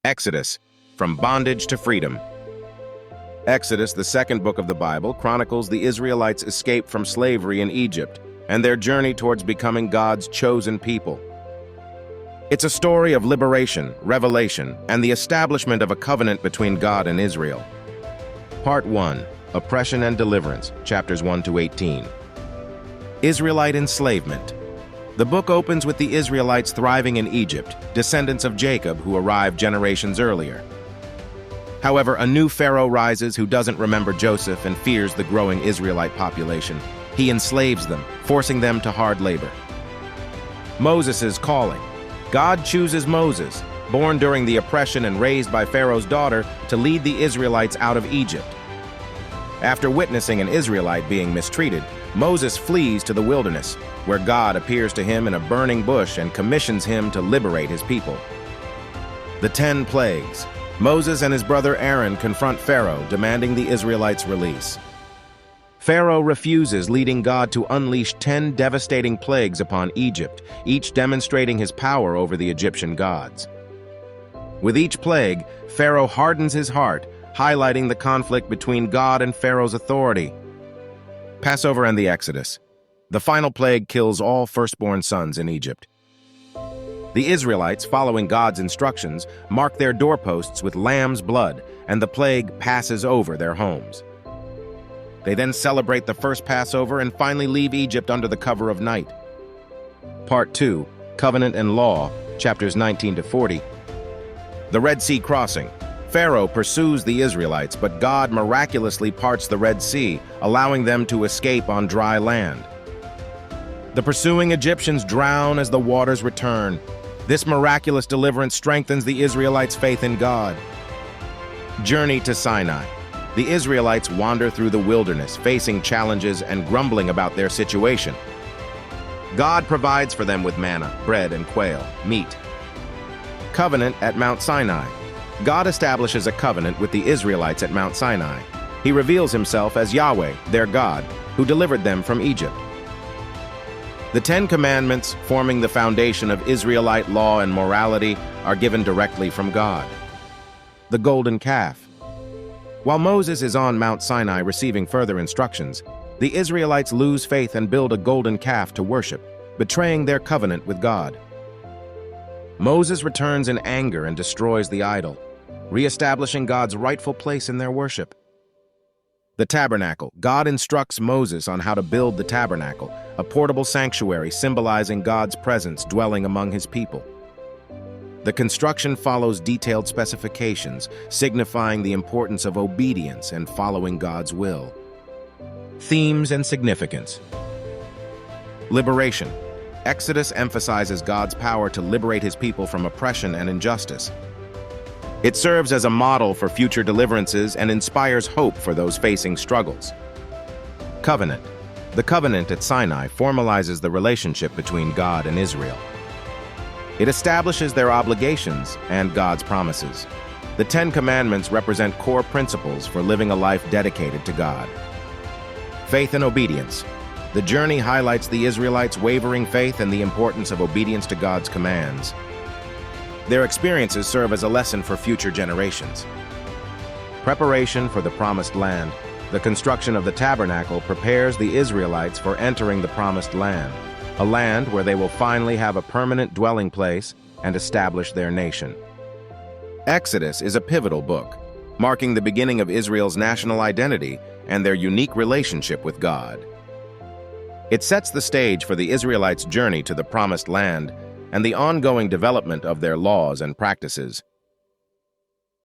Exodus, from bondage to freedom. Exodus, the second book of the Bible, chronicles the Israelites' escape from slavery in Egypt and their journey towards becoming God's chosen people. It's a story of liberation, revelation, and the establishment of a covenant between God and Israel. Part 1. Oppression and Deliverance, chapters 1 to 18. Israelite enslavement. The book opens with the Israelites thriving in Egypt, descendants of Jacob who arrived generations earlier. However, a new pharaoh rises who doesn't remember Joseph and fears the growing Israelite population. He enslaves them, forcing them to hard labor. Moses' calling. God chooses Moses, born during the oppression and raised by Pharaoh's daughter, to lead the Israelites out of Egypt. After witnessing an Israelite being mistreated, Moses flees to the wilderness, where God appears to him in a burning bush and commissions him to liberate his people. The 10 plagues. Moses and his brother Aaron confront Pharaoh, demanding the Israelites' release. Pharaoh refuses, leading God to unleash 10 devastating plagues upon Egypt, each demonstrating his power over the Egyptian gods. With each plague, Pharaoh hardens his heart, highlighting the conflict between God and Pharaoh's authority. Passover and the Exodus. The final plague kills all firstborn sons in Egypt. The Israelites, following God's instructions, mark their doorposts with lamb's blood, and the plague passes over their homes. They then celebrate the first Passover and finally leave Egypt under the cover of night. Part 2. Covenant and Law, chapters 19 to 40. The Red Sea crossing. Pharaoh pursues the Israelites, but God miraculously parts the Red Sea, allowing them to escape on dry land. The pursuing Egyptians drown as the waters return. This miraculous deliverance strengthens the Israelites' faith in God. Journey to Sinai. The Israelites wander through the wilderness, facing challenges and grumbling about their situation. God provides for them with manna, bread and quail, meat. Covenant at Mount Sinai. God establishes a covenant with the Israelites at Mount Sinai. He reveals himself as Yahweh, their God, who delivered them from Egypt. The 10 Commandments, forming the foundation of Israelite law and morality, are given directly from God. The Golden Calf. While Moses is on Mount Sinai receiving further instructions, the Israelites lose faith and build a golden calf to worship, betraying their covenant with God. Moses returns in anger and destroys the idol, reestablishing God's rightful place in their worship. The Tabernacle. God instructs Moses on how to build the tabernacle, a portable sanctuary symbolizing God's presence dwelling among his people. The construction follows detailed specifications, signifying the importance of obedience and following God's will. Themes and significance. Liberation. Exodus emphasizes God's power to liberate his people from oppression and injustice. It serves as a model for future deliverances and inspires hope for those facing struggles. Covenant. The covenant at Sinai formalizes the relationship between God and Israel. It establishes their obligations and God's promises. The 10 Commandments represent core principles for living a life dedicated to God. Faith and obedience. The journey highlights the Israelites' wavering faith and the importance of obedience to God's commands. Their experiences serve as a lesson for future generations. Preparation for the Promised Land. The construction of the tabernacle prepares the Israelites for entering the Promised Land, a land where they will finally have a permanent dwelling place and establish their nation. Exodus is a pivotal book, marking the beginning of Israel's national identity and their unique relationship with God. It sets the stage for the Israelites' journey to the Promised Land and the ongoing development of their laws and practices.